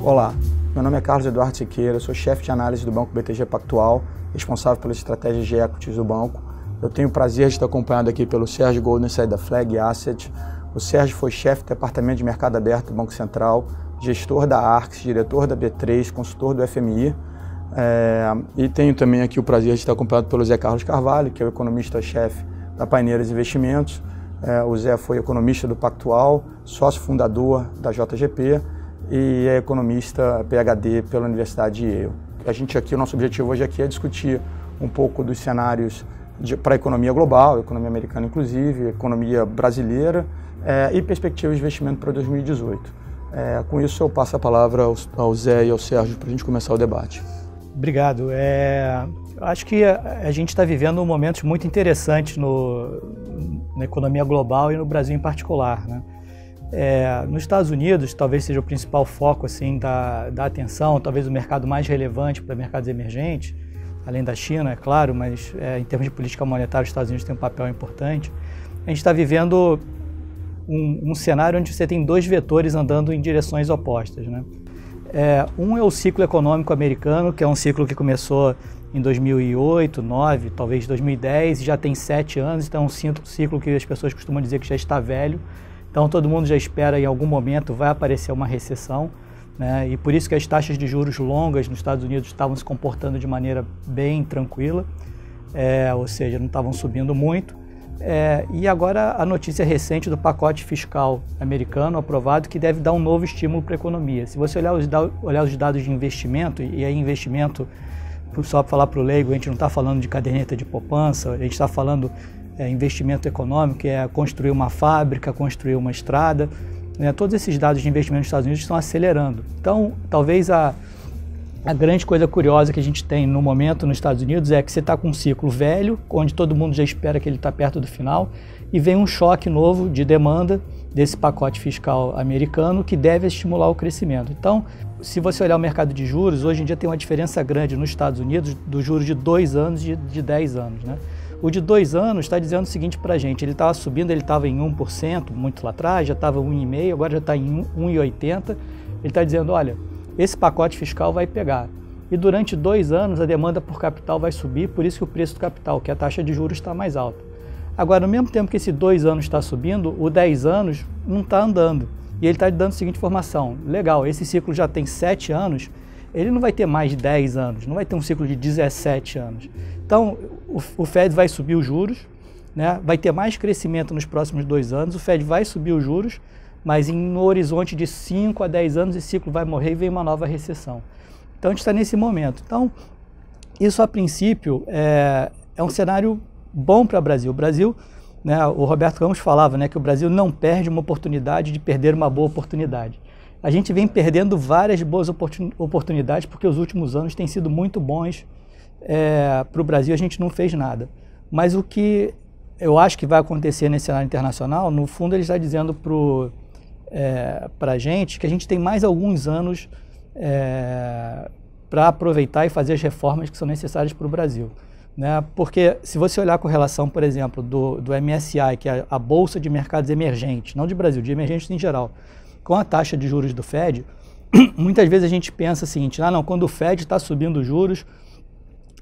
Olá, meu nome é Carlos Eduardo Siqueira, sou chefe de análise do Banco BTG Pactual, responsável pelas estratégias de equities do banco. Eu tenho o prazer de estar acompanhado aqui pelo Sérgio Goldenstein da Flag Asset. O Sérgio foi chefe do Departamento de Mercado Aberto do Banco Central, gestor da Arx, diretor da B3, consultor do FMI. E tenho também aqui o prazer de estar acompanhado pelo Zé Carlos Carvalho, que é o economista-chefe da Paineiras Investimentos. O Zé foi economista do Pactual, sócio fundador da JGP e é economista PhD pela Universidade de Yale. O nosso objetivo hoje aqui é discutir um pouco dos cenários para a economia global, economia americana inclusive, economia brasileira e perspectivas de investimento para 2018. Com isso eu passo a palavra ao Zé e ao Sérgio para a gente começar o debate. Obrigado. Acho que a gente está vivendo momentos muito interessantes na economia global e no Brasil em particular, né? Nos Estados Unidos, talvez seja o principal foco assim, da atenção, talvez o mercado mais relevante para mercados emergentes, além da China, é claro, mas em termos de política monetária, os Estados Unidos têm um papel importante. A gente está vivendo um cenário onde você tem dois vetores andando em direções opostas, né? Um é o ciclo econômico americano, que é um ciclo que começou em 2008, 2009, talvez 2010, e já tem 7 anos, então é um ciclo que as pessoas costumam dizer que já está velho. Então todo mundo já espera em algum momento vai aparecer uma recessão, né? E por isso que as taxas de juros longas nos Estados Unidos estavam se comportando de maneira bem tranquila, ou seja, não estavam subindo muito. E agora a notícia recente do pacote fiscal americano aprovado que deve dar um novo estímulo para a economia. Se você olhar os dados de investimento, e aí investimento, só para falar para o leigo, a gente não está falando de caderneta de poupança, a gente está falando investimento econômico, que é construir uma fábrica, construir uma estrada, né? Todos esses dados de investimento nos Estados Unidos estão acelerando. Então, talvez a grande coisa curiosa que a gente tem no momento nos Estados Unidos é que você está com um ciclo velho, onde todo mundo já espera que ele está perto do final, e vem um choque novo de demanda desse pacote fiscal americano que deve estimular o crescimento. Então, se você olhar o mercado de juros, hoje em dia tem uma diferença grande nos Estados Unidos do juros de 2 anos e de 10 anos, né? O de 2 anos está dizendo o seguinte para a gente, ele estava subindo, ele estava em 1%, muito lá atrás, já estava 1,5%, agora já está em 1,80%. Ele está dizendo, olha, esse pacote fiscal vai pegar. E durante 2 anos a demanda por capital vai subir, por isso que o preço do capital, que a taxa de juros está mais alta. Agora, no mesmo tempo que esse 2 anos está subindo, o 10 anos não está andando. E ele está dando a seguinte informação, legal, esse ciclo já tem 7 anos, ele não vai ter mais de 10 anos, não vai ter um ciclo de 17 anos. Então, o Fed vai subir os juros, né? Vai ter mais crescimento nos próximos 2 anos, o Fed vai subir os juros, mas no horizonte de 5 a 10 anos esse ciclo vai morrer e vem uma nova recessão. Então, a gente está nesse momento. Então, isso a princípio é um cenário bom para o Brasil. O Brasil, né, o Roberto Ramos falava, né, que o Brasil não perde uma oportunidade de perder uma boa oportunidade. A gente vem perdendo várias boas oportunidades porque os últimos anos têm sido muito bons para o Brasil, a gente não fez nada. Mas o que eu acho que vai acontecer nesse cenário internacional, no fundo ele está dizendo para a gente que a gente tem mais alguns anos para aproveitar e fazer as reformas que são necessárias para o Brasil, né? Porque se você olhar com relação, por exemplo, do MSCI, que é a Bolsa de Mercados Emergentes, não de Brasil, de emergentes em geral, com a taxa de juros do Fed, muitas vezes a gente pensa o seguinte, quando o Fed está subindo os juros,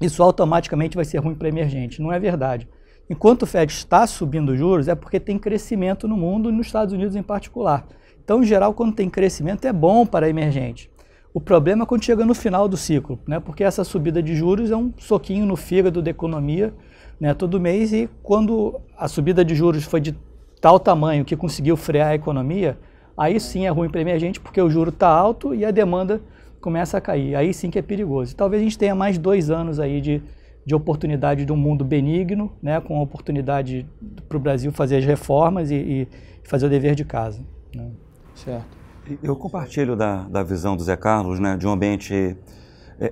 isso automaticamente vai ser ruim para emergente. Não é verdade. Enquanto o Fed está subindo os juros, é porque tem crescimento no mundo e nos Estados Unidos em particular. Então, em geral, quando tem crescimento, é bom para emergente. O problema é quando chega no final do ciclo, né? Porque essa subida de juros é um soquinho no fígado da economia, né, todo mês, e quando a subida de juros foi de tal tamanho que conseguiu frear a economia, aí sim é ruim para emergente, porque o juro está alto e a demanda começa a cair. Aí sim que é perigoso. Talvez a gente tenha mais 2 anos aí de oportunidade de um mundo benigno, né, com a oportunidade para o Brasil fazer as reformas e fazer o dever de casa, né? Certo. Eu compartilho da visão do Zé Carlos, né, de um ambiente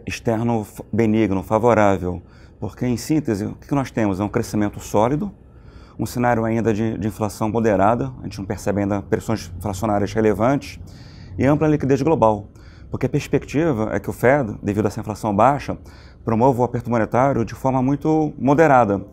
externo benigno, favorável, porque em síntese o que nós temos é um crescimento sólido, um cenário ainda de inflação moderada, a gente não percebe ainda pressões inflacionárias relevantes e ampla liquidez global, porque a perspectiva é que o Fed, devido a essa inflação baixa, promova o aperto monetário de forma muito moderada.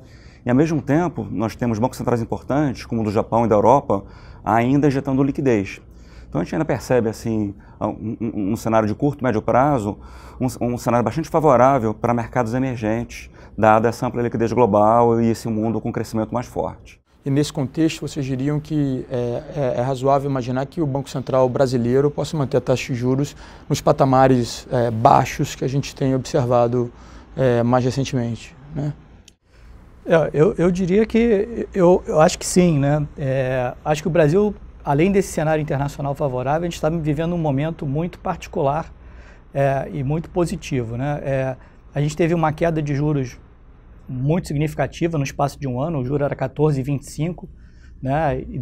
E ao mesmo tempo, nós temos bancos centrais importantes, como o do Japão e da Europa, ainda injetando liquidez. Então a gente ainda percebe assim, um cenário de curto, médio prazo, um cenário bastante favorável para mercados emergentes, dada essa ampla liquidez global e esse mundo com crescimento mais forte. E nesse contexto, vocês diriam que é razoável imaginar que o Banco Central brasileiro possa manter a taxa de juros nos patamares baixos que a gente tem observado mais recentemente, né? Eu diria que eu acho que sim, né? Acho que o Brasil, além desse cenário internacional favorável, a gente está vivendo um momento muito particular e muito positivo, né? A gente teve uma queda de juros muito significativa no espaço de um ano, o juro era 14,25, né? E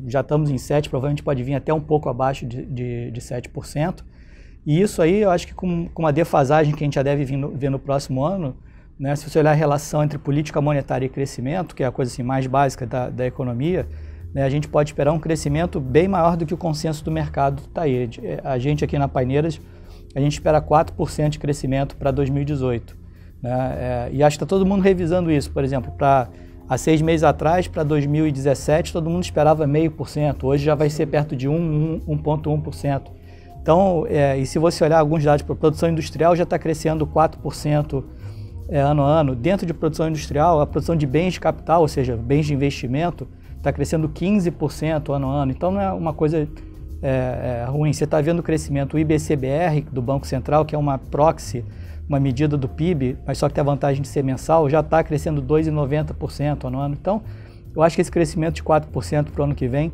já estamos em 7%, provavelmente pode vir até um pouco abaixo de 7%. E isso aí, eu acho que com uma defasagem que a gente já deve ver no próximo ano, né? Se você olhar a relação entre política monetária e crescimento, que é a coisa assim, mais básica da economia, né? A gente pode esperar um crescimento bem maior do que o consenso do mercado está aí. A gente aqui na Paineiras, a gente espera 4% de crescimento para 2018. Né? E acho que está todo mundo revisando isso. Por exemplo, há 6 meses atrás, para 2017, todo mundo esperava 0,5%. Hoje já vai ser perto de 1,1%. Então, e se você olhar alguns dados para a produção industrial, já está crescendo 4% ano a ano. Dentro de produção industrial, a produção de bens de capital, ou seja, bens de investimento, está crescendo 15% ano a ano. Então, não é uma coisa ruim. Você está vendo o crescimento. O IBCBR do Banco Central, que é uma proxy, uma medida do PIB, mas só que tem a vantagem de ser mensal, já está crescendo 2,90% ano a ano. Então, eu acho que esse crescimento de 4% para o ano que vem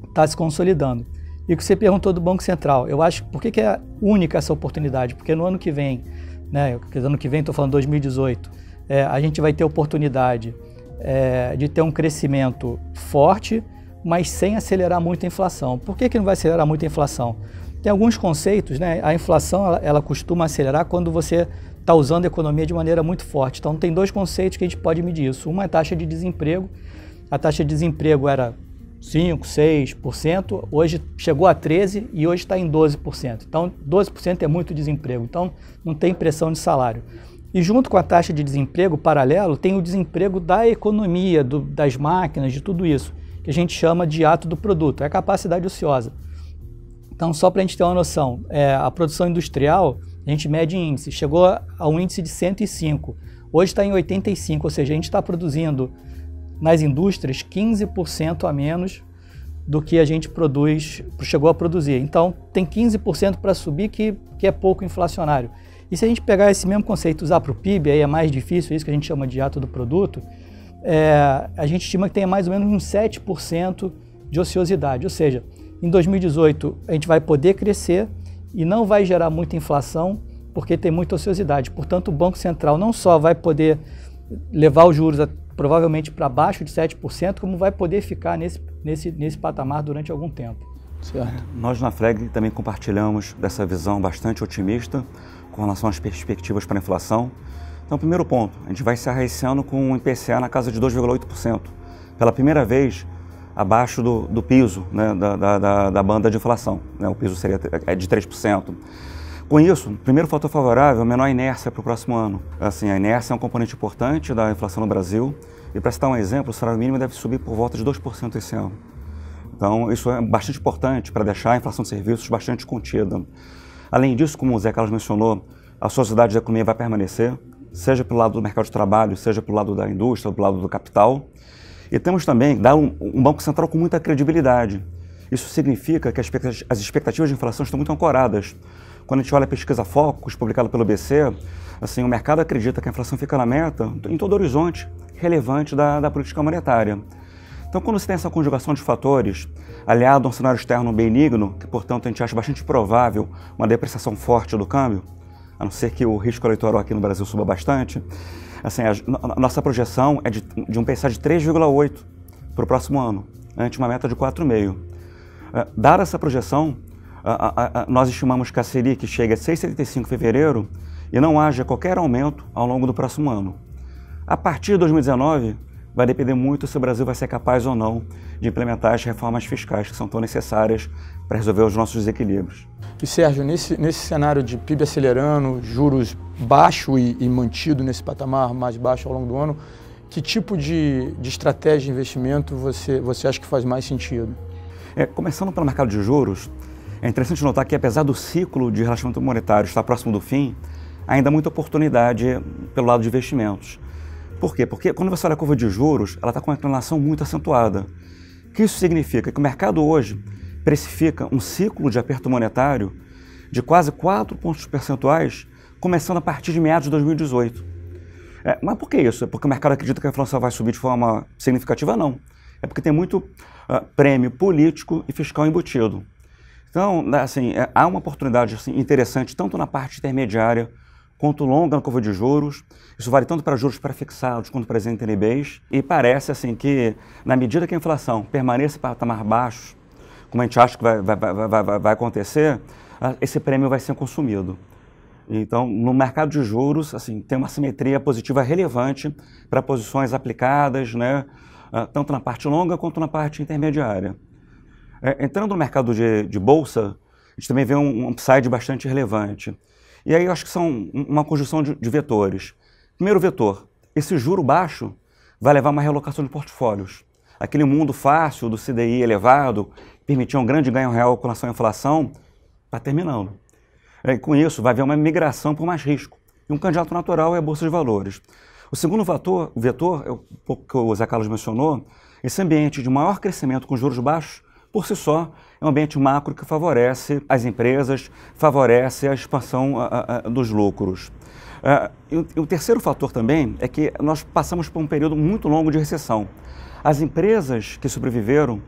está se consolidando. E o que você perguntou do Banco Central, eu acho, por que é única essa oportunidade? Porque no ano que vem, né, ano que vem, estou falando 2018, a gente vai ter oportunidade de ter um crescimento forte, mas sem acelerar muito a inflação. Por que não vai acelerar muito a inflação? Tem alguns conceitos, né? A inflação ela costuma acelerar quando você está usando a economia de maneira muito forte. Então tem 2 conceitos que a gente pode medir isso. Uma é a taxa de desemprego. A taxa de desemprego era 5%, 6%, hoje chegou a 13% e hoje está em 12%. Então 12% é muito desemprego, então não tem pressão de salário. E junto com a taxa de desemprego paralelo tem o desemprego da economia, das máquinas, de tudo isso, que a gente chama de ato do produto, é a capacidade ociosa. Então, só para a gente ter uma noção, a produção industrial, a gente mede em índice, chegou a um índice de 105, hoje está em 85, ou seja, a gente está produzindo nas indústrias 15% a menos do que a gente chegou a produzir. Então, tem 15% para subir, que é pouco inflacionário. E se a gente pegar esse mesmo conceito e usar para o PIB, aí é mais difícil, isso que a gente chama de ato do produto, a gente estima que tenha mais ou menos uns 7% de ociosidade, ou seja, em 2018, a gente vai poder crescer e não vai gerar muita inflação, porque tem muita ociosidade. Portanto, o Banco Central não só vai poder levar os juros provavelmente para baixo de 7%, como vai poder ficar nesse patamar durante algum tempo. Certo. Nós na FLEG também compartilhamos dessa visão bastante otimista com relação às perspectivas para a inflação. Então, primeiro ponto, a gente vai encerrar esse ano com um IPCA na casa de 2,8%. Pela primeira vez, abaixo do piso, né, da banda de inflação, né, o piso seria de 3%. Com isso, o primeiro fator favorável é a menor inércia para o próximo ano. Assim, a inércia é um componente importante da inflação no Brasil e, para citar um exemplo, o salário mínimo deve subir por volta de 2% esse ano. Então, isso é bastante importante para deixar a inflação de serviços bastante contida. Além disso, como o Zé Carlos mencionou, a sociedade da economia vai permanecer, seja pelo lado do mercado de trabalho, seja pelo lado da indústria, pelo lado do capital. E temos também um Banco Central com muita credibilidade. Isso significa que as expectativas de inflação estão muito ancoradas. Quando a gente olha a pesquisa Focus, publicada pelo BC, assim, o mercado acredita que a inflação fica na meta em todo o horizonte relevante da política monetária. Então, quando você tem essa conjugação de fatores, aliado a um cenário externo benigno, que, portanto, a gente acha bastante provável uma depreciação forte do câmbio, a não ser que o risco eleitoral aqui no Brasil suba bastante, assim, a nossa projeção é de um PCA de 3,8 para o próximo ano, ante uma meta de 4,5. Dada essa projeção, nós estimamos que a Selic chegue a 6,75 em fevereiro e não haja qualquer aumento ao longo do próximo ano. A partir de 2019, vai depender muito se o Brasil vai ser capaz ou não de implementar as reformas fiscais que são tão necessárias para resolver os nossos desequilíbrios. E Sérgio, nesse cenário de PIB acelerando, juros baixo e mantido nesse patamar mais baixo ao longo do ano, que tipo de estratégia de investimento você acha que faz mais sentido? Começando pelo mercado de juros, é interessante notar que, apesar do ciclo de relaxamento monetário estar próximo do fim, ainda há muita oportunidade pelo lado de investimentos. Por quê? Porque quando você olha a curva de juros, ela está com uma inclinação muito acentuada. O que isso significa? Que o mercado hoje precifica um ciclo de aperto monetário de quase 4 pontos percentuais, começando a partir de meados de 2018. Mas por que isso? É porque o mercado acredita que a inflação vai subir de forma significativa? Não. É porque tem muito prêmio político e fiscal embutido. Então, assim, há uma oportunidade assim, interessante, tanto na parte intermediária quanto longa na curva de juros. Isso vale tanto para juros pré-fixados quanto para as NTNBs. E parece assim, que, na medida que a inflação permaneça em patamares baixos, como a gente acha que vai acontecer, esse prêmio vai ser consumido. Então, no mercado de juros, assim, tem uma simetria positiva relevante para posições aplicadas, né, tanto na parte longa quanto na parte intermediária. Entrando no mercado de bolsa, a gente também vê um upside bastante relevante. E aí eu acho que são uma conjunção de vetores. Primeiro vetor, esse juro baixo vai levar a uma realocação de portfólios. Aquele mundo fácil do CDI elevado, permitir um grande ganho real com relação à inflação, está terminando. E com isso, vai haver uma migração por mais risco. E um candidato natural é a Bolsa de Valores. O segundo vetor, é o pouco que o Zé Carlos mencionou, esse ambiente de maior crescimento com juros baixos, por si só, é um ambiente macro que favorece as empresas, favorece a expansão dos lucros. E o terceiro fator também é que nós passamos por um período muito longo de recessão. As empresas que sobreviveram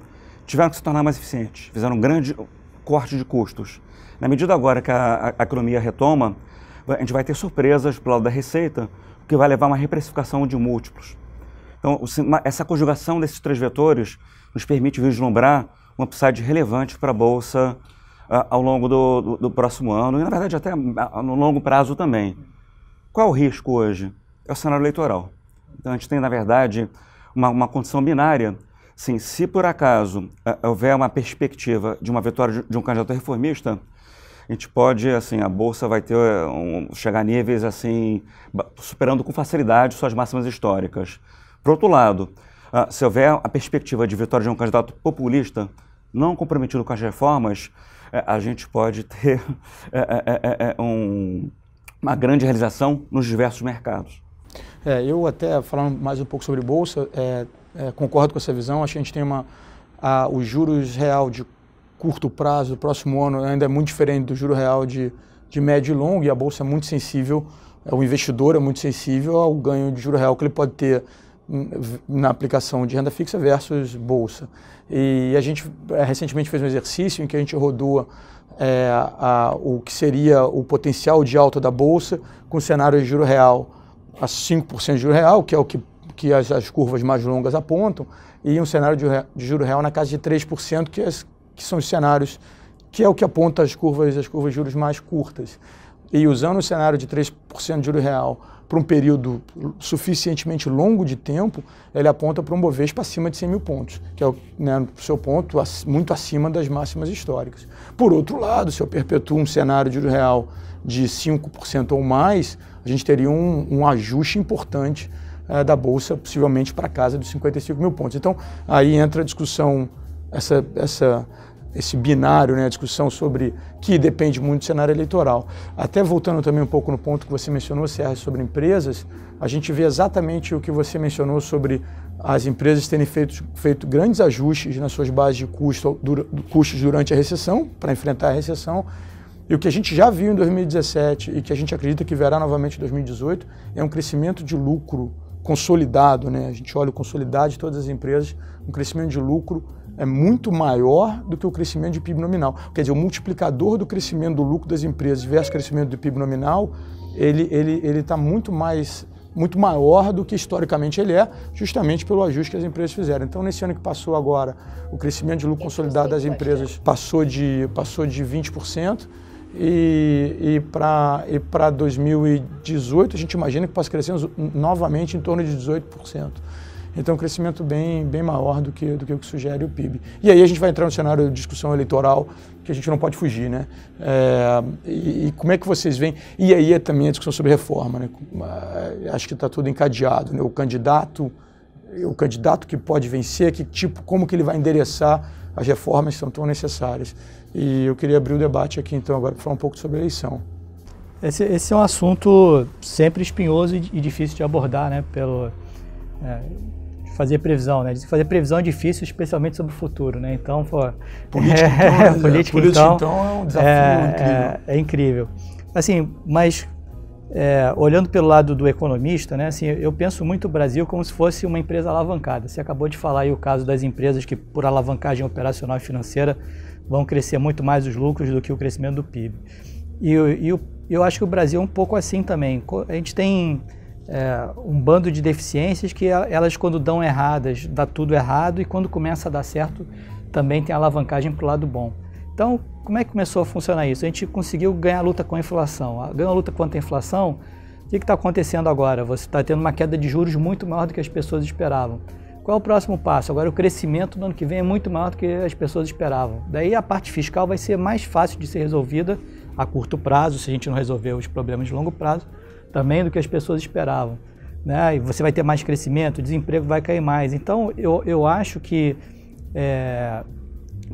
tiveram que se tornar mais eficientes, fizeram um grande corte de custos. Na medida agora que a economia retoma, a gente vai ter surpresas pelo lado da receita, o que vai levar a uma reprecificação de múltiplos. Então, essa conjugação desses três vetores nos permite vislumbrar um upside relevante para a Bolsa ao longo do próximo ano e, na verdade, até no longo prazo também. Qual é o risco hoje? É o cenário eleitoral. Então, a gente tem, na verdade, uma condição binária. Sim, se por acaso houver uma perspectiva de uma vitória de um candidato reformista, a gente pode, assim, a Bolsa vai ter chegar a níveis, assim, superando com facilidade suas máximas históricas. Por outro lado, se houver a perspectiva de vitória de um candidato populista, não comprometido com as reformas, a gente pode ter uma grande realização nos diversos mercados. Eu até, falando mais um pouco sobre Bolsa, concordo com essa visão. Acho que a gente tem os juros real de curto prazo do próximo ano ainda é muito diferente do juro real de médio e longo, e a Bolsa é muito sensível, o investidor é muito sensível ao ganho de juro real que ele pode ter na aplicação de renda fixa versus Bolsa. E a gente recentemente fez um exercício em que a gente rodou o que seria o potencial de alta da Bolsa com o cenário de juro real a 5% de juro real, que é o que as curvas mais longas apontam, e um cenário de juro real na casa de 3%, que são os cenários, que é o que aponta as curvas de juros mais curtas. E usando o cenário de 3% de juro real para um período suficientemente longo de tempo, ele aponta para um Bovespa acima de 100 mil pontos, que é o seu ponto muito acima das máximas históricas. Por outro lado, se eu perpetuo um cenário de juro real de 5% ou mais, a gente teria um ajuste importante da Bolsa, possivelmente para casa dos 55 mil pontos. Então, aí entra a discussão, esse binário, né, a discussão sobre que depende muito do cenário eleitoral. Até voltando também um pouco no ponto que você mencionou, Sérgio, sobre empresas, a gente vê exatamente o que você mencionou sobre as empresas terem feito grandes ajustes nas suas bases de custos durante a recessão, para enfrentar a recessão. E o que a gente já viu em 2017 e que a gente acredita que verá novamente em 2018 é um crescimento de lucro consolidado, né? A gente olha o consolidado de todas as empresas, um crescimento de lucro é muito maior do que o crescimento de PIB nominal. Quer dizer, o multiplicador do crescimento do lucro das empresas versus o crescimento do PIB nominal, ele está muito maior do que historicamente ele é, justamente pelo ajuste que as empresas fizeram. Então, nesse ano que passou agora, o crescimento de lucro consolidado das empresas passou de 20%, e para 2018 a gente imagina que possa crescer novamente em torno de 18%. Então, um crescimento bem maior do que o que sugere o PIB. E aí a gente vai entrar no cenário de discussão eleitoral que a gente não pode fugir, né? E como é que vocês veem? E aí é também a discussão sobre reforma, né? Acho que está tudo encadeado, né? O candidato que pode vencer, como que ele vai endereçar as reformas que são tão necessárias. E eu queria abrir o debate aqui, então, agora para falar um pouco sobre a eleição. Esse é um assunto sempre espinhoso e difícil de abordar, né? Fazer previsão, né? Fazer previsão é difícil, especialmente sobre o futuro, né? Então, política então é um desafio incrível. É incrível. Assim, mas olhando pelo lado do economista, né? Assim, eu penso muito o Brasil como se fosse uma empresa alavancada. Você acabou de falar aí o caso das empresas que, por alavancagem operacional e financeira, vão crescer muito mais os lucros do que o crescimento do PIB. E eu acho que o Brasil é um pouco assim também. A gente tem um bando de deficiências que elas, quando dão erradas, dá tudo errado, e quando começa a dar certo, também tem alavancagem para o lado bom. Então, como é que começou a funcionar isso? A gente conseguiu ganhar a luta com a inflação. Ganhou a luta contra a inflação, o que está acontecendo agora? Você está tendo uma queda de juros muito maior do que as pessoas esperavam. Qual é o próximo passo? Agora o crescimento no ano que vem é muito maior do que as pessoas esperavam. Daí a parte fiscal vai ser mais fácil de ser resolvida a curto prazo, se a gente não resolver os problemas de longo prazo, também do que as pessoas esperavam, né? E você vai ter mais crescimento, o desemprego vai cair mais. Então, eu acho que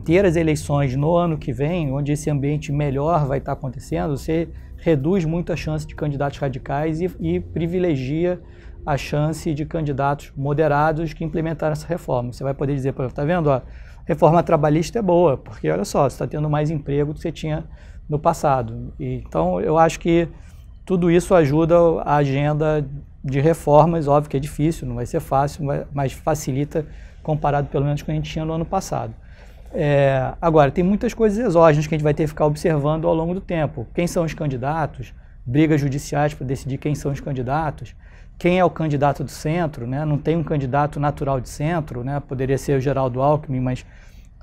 ter as eleições no ano que vem, onde esse ambiente melhor vai estar acontecendo, você reduz muito a chance de candidatos radicais e privilegia a chance de candidatos moderados que implementaram essa reforma. Você vai poder dizer, tá vendo, a reforma trabalhista é boa, porque olha só, você está tendo mais emprego do que você tinha no passado. Então, eu acho que tudo isso ajuda a agenda de reformas. Óbvio que é difícil, não vai ser fácil, mas facilita comparado pelo menos com o que a gente tinha no ano passado. Agora, tem muitas coisas exógenas que a gente vai ter que ficar observando ao longo do tempo. Quem são os candidatos, brigas judiciais para decidir quem são os candidatos, quem é o candidato do centro, né? Não tem um candidato natural de centro, né? Poderia ser o Geraldo Alckmin, mas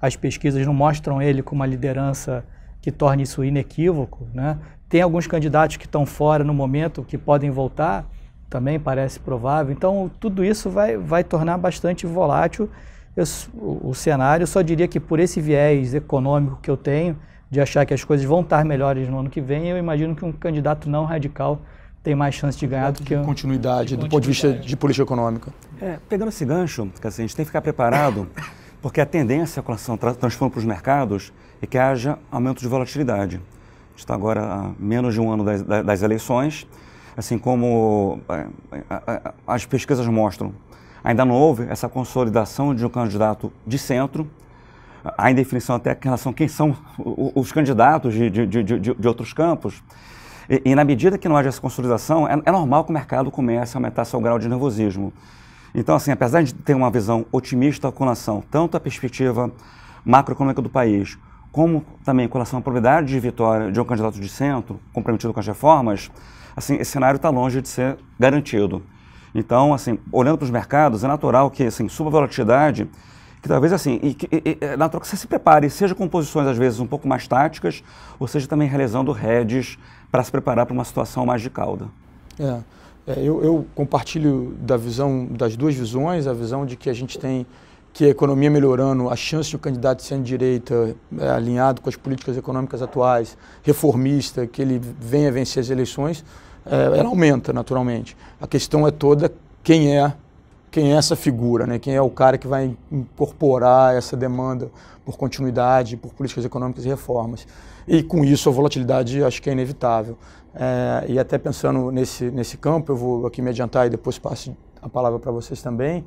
as pesquisas não mostram ele com uma liderança que torne isso inequívoco, né? Tem alguns candidatos que estão fora no momento, que podem voltar, também parece provável. Então, tudo isso vai tornar bastante volátil o cenário. Eu só diria que por esse viés econômico que eu tenho, de achar que as coisas vão estar melhores no ano que vem, eu imagino que um candidato não radical tem mais chance de ganhar do que continuidade, do ponto de vista de política econômica. Pegando esse gancho, a gente tem que ficar preparado, porque a tendência com relação ao transformo para os mercados é que haja aumento de volatilidade. A gente está agora a menos de um ano das eleições, assim como as pesquisas mostram. Ainda não houve essa consolidação de um candidato de centro, há indefinição até em relação a quem são os candidatos de outros campos. E na medida que não haja essa consolidação, é normal que o mercado comece a aumentar seu grau de nervosismo. Então, assim, apesar de ter uma visão otimista com relação tanto à perspectiva macroeconômica do país, como também com relação à probabilidade de vitória de um candidato de centro, comprometido com as reformas, assim, esse cenário está longe de ser garantido. Então, assim, olhando para os mercados, é natural que, assim, suba a volatilidade, que talvez, assim, é natural que você se prepare, seja com posições, às vezes, um pouco mais táticas, ou seja também realizando hedges para se preparar para uma situação mais de cauda. Eu compartilho das duas visões, a visão de que a gente tem que a economia melhorando, a chance de um candidato de centro-direita alinhado com as políticas econômicas atuais, reformista, que ele venha vencer as eleições, ela aumenta naturalmente. A questão é toda quem é essa figura, né? Quem é o cara que vai incorporar essa demanda por continuidade, por políticas econômicas e reformas. E com isso a volatilidade acho que é inevitável. E até pensando nesse campo, eu vou aqui me adiantar e depois passo a palavra para vocês também.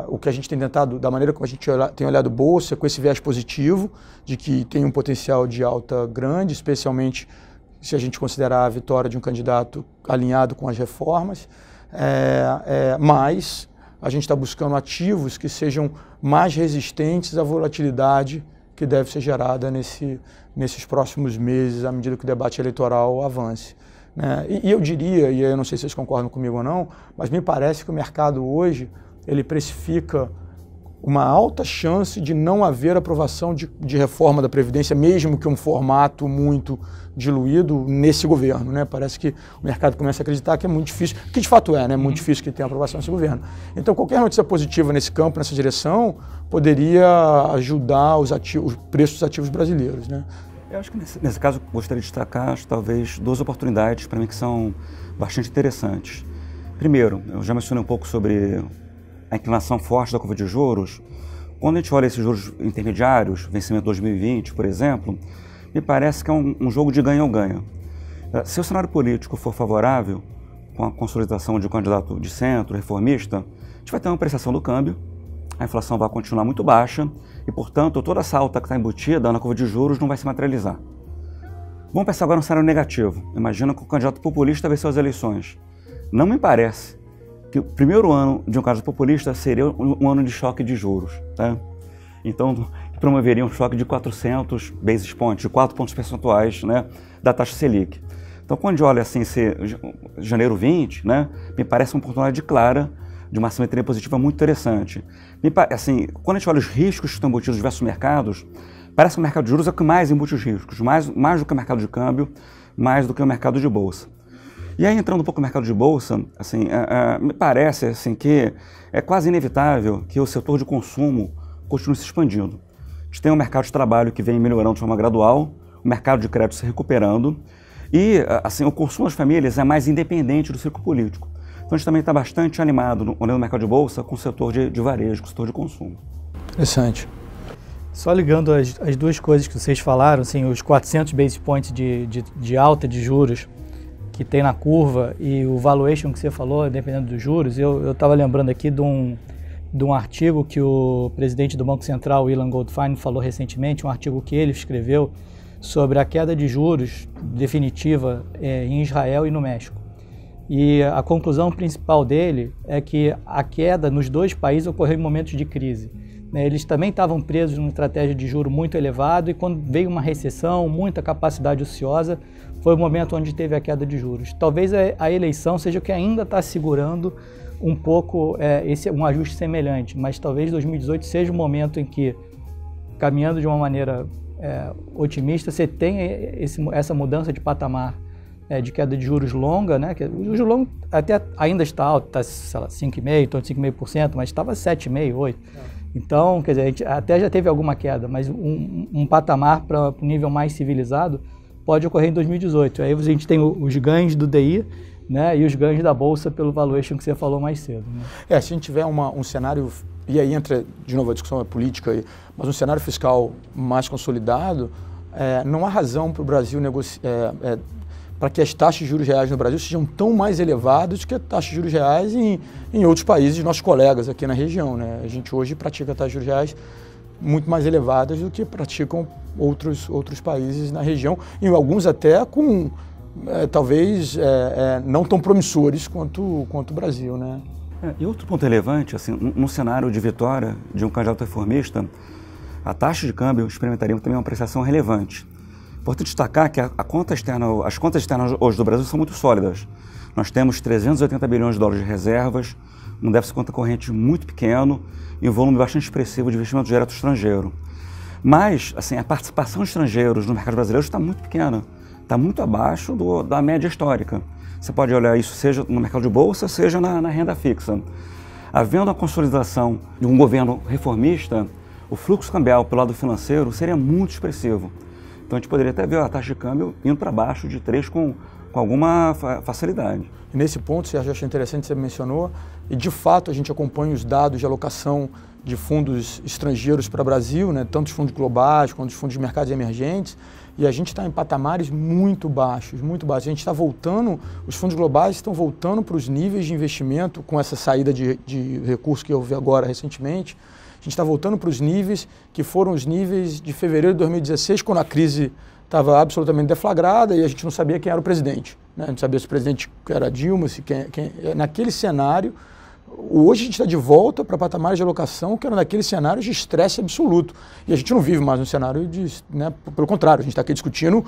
O que a gente tem tentado, da maneira como a gente tem olhado bolsa, com esse viés positivo, de que tem um potencial de alta grande, especialmente se a gente considerar a vitória de um candidato alinhado com as reformas, mas a gente está buscando ativos que sejam mais resistentes à volatilidade que deve ser gerada nesses próximos meses, à medida que o debate eleitoral avance. E eu diria, e eu não sei se vocês concordam comigo ou não, mas me parece que o mercado hoje ele precifica uma alta chance de não haver aprovação de reforma da Previdência, mesmo que um formato muito diluído nesse governo, né? Parece que o mercado começa a acreditar que é muito difícil, que de fato é, né? Muito difícil que tenha aprovação nesse governo. Então, qualquer notícia positiva nesse campo, nessa direção, poderia ajudar os preços dos ativos brasileiros, né? Eu acho que nesse caso gostaria de destacar, talvez, duas oportunidades para mim que são bastante interessantes. Primeiro, eu já mencionei um pouco sobre a inclinação forte da curva de juros, Quando a gente olha esses juros intermediários, vencimento 2020, por exemplo, me parece que é um jogo de ganha ou ganha. Se o cenário político for favorável, com a consolidação de um candidato de centro, reformista, a gente vai ter uma apreciação do câmbio, a inflação vai continuar muito baixa e, portanto, toda essa alta que está embutida na curva de juros não vai se materializar. Vamos pensar agora no cenário negativo. Imagina que o candidato populista venceu as eleições. Não me parece que o primeiro ano de um candidato populista seria um ano de choque de juros, tá? Então, promoveria um choque de 400 basis points, de 4 pontos percentuais, né, da taxa Selic. Então, quando a gente olha assim, janeiro 20, né, me parece uma oportunidade clara de uma assimetria positiva muito interessante. Assim, quando a gente olha os riscos que estão embutidos em diversos mercados, parece que o mercado de juros é o que mais embute os riscos, mais do que o mercado de câmbio, mais do que o mercado de bolsa. E aí, entrando um pouco no mercado de bolsa, assim, me parece assim, que é quase inevitável que o setor de consumo continue se expandindo. A gente tem um mercado de trabalho que vem melhorando de forma gradual, o mercado de crédito se recuperando e assim, o consumo das famílias é mais independente do ciclo político. Então a gente também está bastante animado, olhando o mercado de bolsa, com o setor de varejo, com o setor de consumo. Interessante. Só ligando as duas coisas que vocês falaram, assim, os 400 basis points de alta de juros que tem na curva e o valuation que você falou, dependendo dos juros, eu estava lembrando aqui de um artigo que o presidente do Banco Central, Ilan Goldfein, falou recentemente, um artigo que ele escreveu sobre a queda de juros definitiva em Israel e no México. E a conclusão principal dele é que a queda nos dois países ocorreu em momentos de crise. Eles também estavam presos numa estratégia de juro muito elevado e quando veio uma recessão, muita capacidade ociosa, foi o momento onde teve a queda de juros. Talvez a eleição seja o que ainda está segurando um pouco um ajuste semelhante, mas talvez 2018 seja o momento em que, caminhando de uma maneira otimista, você tenha essa mudança de patamar de queda de juros longa, né? O juros longo até ainda está alto, está 5,5%, em torno de 5,5%, mas estava 7,5%, 8%. Então, quer dizer, a gente até já teve alguma queda, mas um patamar para um nível mais civilizado pode ocorrer em 2018. Aí a gente tem os ganhos do DI, né, e os ganhos da Bolsa pelo valuation que você falou mais cedo. Né? Se a gente tiver um cenário, e aí entra de novo a discussão política, mas um cenário fiscal mais consolidado, não há razão para o Brasil para que as taxas de juros reais no Brasil sejam tão mais elevadas que as taxas de juros reais em outros países, nossos colegas aqui na região. Né? A gente hoje pratica taxas de juros reais muito mais elevadas do que praticam outros países na região, e alguns até com, talvez, não tão promissores quanto o Brasil. Né? E outro ponto relevante, assim, no cenário de vitória de um candidato reformista, a taxa de câmbio experimentaria também uma apreciação relevante. Importante destacar que as contas externas hoje do Brasil são muito sólidas. Nós temos 380 bilhões de dólares de reservas, um déficit de conta corrente muito pequeno e um volume bastante expressivo de investimento direto estrangeiro. Mas, assim, a participação de estrangeiros no mercado brasileiro está muito pequena, está muito abaixo da média histórica. Você pode olhar isso seja no mercado de bolsa, seja na renda fixa. Havendo a consolidação de um governo reformista, o fluxo cambial pelo lado financeiro seria muito expressivo. Então a gente poderia até ver a taxa de câmbio indo para baixo de 3 com alguma facilidade. E nesse ponto, Sérgio, eu achei interessante que você mencionou, e de fato a gente acompanha os dados de alocação de fundos estrangeiros para o Brasil, né, tanto os fundos globais quanto os fundos de mercados emergentes, e a gente está em patamares muito baixos, muito baixos. A gente está voltando, os fundos globais estão voltando para os níveis de investimento com essa saída de recursos que houve agora recentemente. A gente está voltando para os níveis que foram os níveis de fevereiro de 2016, quando a crise estava absolutamente deflagrada e a gente não sabia quem era o presidente. Né? A gente sabia se o presidente era Dilma, se naquele cenário. Hoje a gente está de volta para patamares de alocação que eram naquele cenário de estresse absoluto. E a gente não vive mais um cenário pelo contrário, a gente está aqui discutindo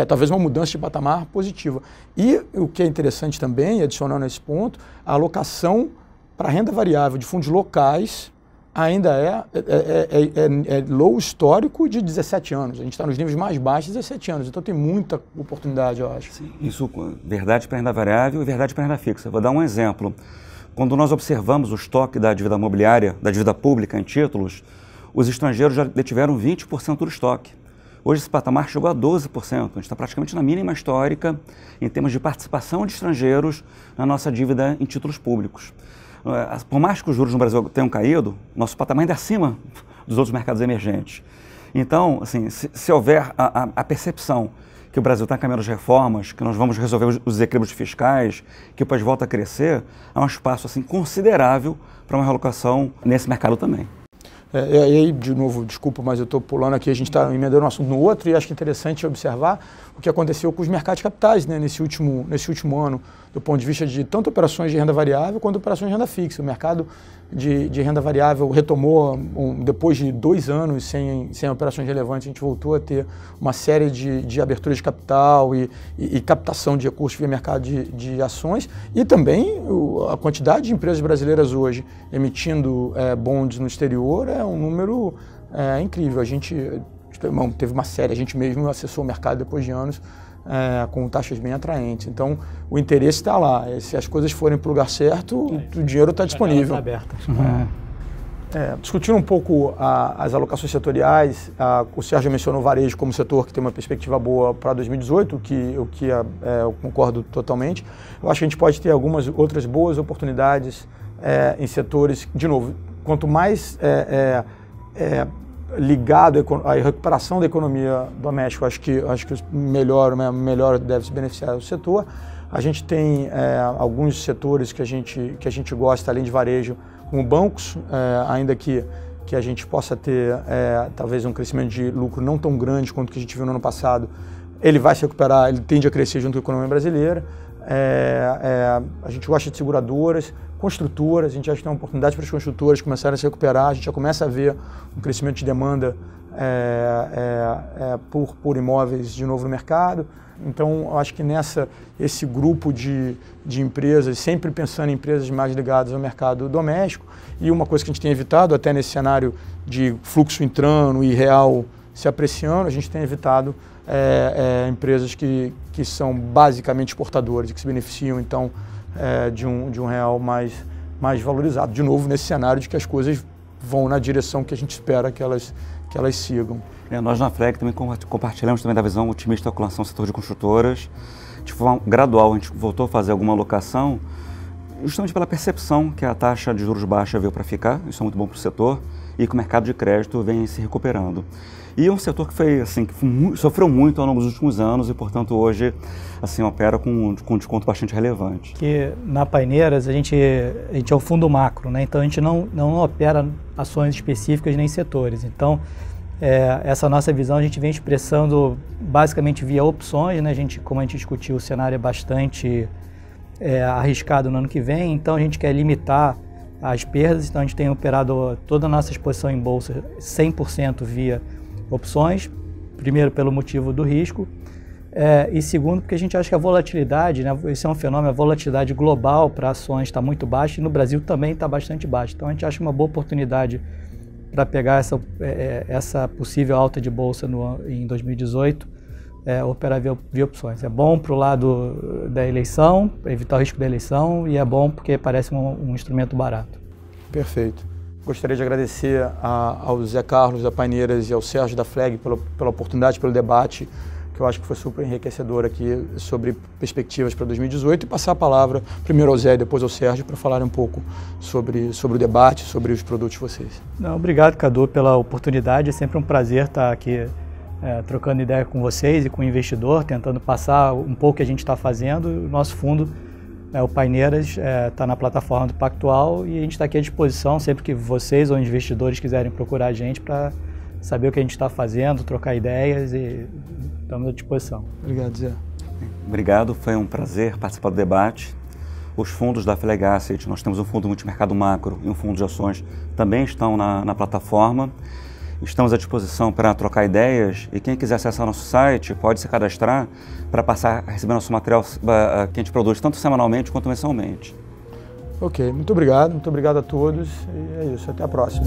talvez uma mudança de patamar positiva. E o que é interessante também, adicionando nesse ponto, a alocação para renda variável de fundos locais ainda é low histórico de 17 anos. A gente está nos níveis mais baixos de 17 anos. Então tem muita oportunidade, eu acho. Sim, isso verdade para renda variável e verdade para renda fixa. Vou dar um exemplo. Quando nós observamos o estoque da dívida imobiliária, da dívida pública em títulos, os estrangeiros já detiveram 20% do estoque. Hoje esse patamar chegou a 12%. A gente está praticamente na mínima histórica em termos de participação de estrangeiros na nossa dívida em títulos públicos. Por mais que os juros no Brasil tenham caído, nosso patamar ainda é acima dos outros mercados emergentes. Então, assim, se houver a percepção que o Brasil está caminhando de reformas, que nós vamos resolver os desequilíbrios fiscais, que o país volta a crescer, há um espaço assim, considerável para uma realocação nesse mercado também. E aí, de novo, desculpa, mas eu estou pulando aqui, a gente está emendando um assunto no outro e acho que é interessante observar o que aconteceu com os mercados de capitais, né, nesse último ano, do ponto de vista de tanto operações de renda variável quanto operações de renda fixa. O mercado de renda variável retomou, depois de 2 anos sem operações relevantes, a gente voltou a ter uma série de aberturas de capital e captação de recursos via mercado de ações e também a quantidade de empresas brasileiras hoje emitindo bonds no exterior é um número incrível. A gente teve uma série, a gente mesmo acessou o mercado depois de anos com taxas bem atraentes. Então, o interesse está lá. Se as coisas forem para o lugar certo, o dinheiro está disponível. Discutindo um pouco as alocações setoriais, o Sérgio mencionou o varejo como setor que tem uma perspectiva boa para 2018, eu concordo totalmente. Eu acho que a gente pode ter algumas outras boas oportunidades em setores, de novo, quanto mais ligado à recuperação da economia doméstica, acho que melhor deve se beneficiar do setor. A gente tem alguns setores que a gente gosta, além de varejo, como bancos, ainda que a gente possa ter talvez um crescimento de lucro não tão grande quanto o que a gente viu no ano passado. Ele vai se recuperar, ele tende a crescer junto com a economia brasileira. A gente gosta de seguradoras, construtoras, a gente acha que tem uma oportunidade para as construtoras começarem a se recuperar, a gente já começa a ver um crescimento de demanda por imóveis de novo no mercado. Então, eu acho que esse grupo de empresas, sempre pensando em empresas mais ligadas ao mercado doméstico, e uma coisa que a gente tem evitado, até nesse cenário de fluxo entrando e real se apreciando, a gente tem evitado empresas que são basicamente exportadoras e que se beneficiam, então, de um real mais valorizado. De novo, nesse cenário de que as coisas vão na direção que a gente espera que elas sigam. Nós na Fleg também compartilhamos também da visão otimista com relação ao setor de construtoras. De forma gradual, a gente voltou a fazer alguma alocação, justamente pela percepção que a taxa de juros baixa veio para ficar, isso é muito bom para o setor, e que o mercado de crédito vem se recuperando. E é um setor que sofreu muito ao longo dos últimos anos e, portanto, hoje opera com um desconto bastante relevante. Que na Paineiras a gente é o fundo macro, né? Então a gente não opera ações específicas nem setores. Então essa nossa visão a gente vem expressando basicamente via opções, né? Como a gente discutiu, o cenário é bastante arriscado no ano que vem, então a gente quer limitar as perdas, então a gente tem operado toda a nossa exposição em bolsa 100% via opções, primeiro pelo motivo do risco, e segundo porque a gente acha que a volatilidade, né, esse é um fenômeno, a volatilidade global para ações está muito baixa e no Brasil também está bastante baixa. Então a gente acha uma boa oportunidade para pegar essa possível alta de bolsa em 2018, operar via opções. É bom para o lado da eleição, evitar o risco da eleição, e é bom porque parece um instrumento barato. Perfeito. Gostaria de agradecer ao Zé Carlos da Paineiras e ao Sérgio da Fleg pela oportunidade, pelo debate, que eu acho que foi super enriquecedor aqui sobre perspectivas para 2018, e passar a palavra primeiro ao Zé e depois ao Sérgio para falar um pouco sobre o debate, sobre os produtos de vocês. Obrigado, Cadu, pela oportunidade. É sempre um prazer estar aqui trocando ideia com vocês e com o investidor, tentando passar um pouco o que a gente está fazendo. O nosso fundo, o Paineiras, está na plataforma do Pactual e a gente está aqui à disposição sempre que vocês ou investidores quiserem procurar a gente para saber o que a gente está fazendo, trocar ideias, e estamos à disposição. Obrigado, Zé. Obrigado, foi um prazer participar do debate. Os fundos da Fleg Asset, nós temos um fundo multimercado macro e um fundo de ações, também estão na plataforma. Estamos à disposição para trocar ideias, e quem quiser acessar nosso site pode se cadastrar para passar a receber nosso material que a gente produz tanto semanalmente quanto mensalmente. Ok, muito obrigado a todos, e é isso, até a próxima.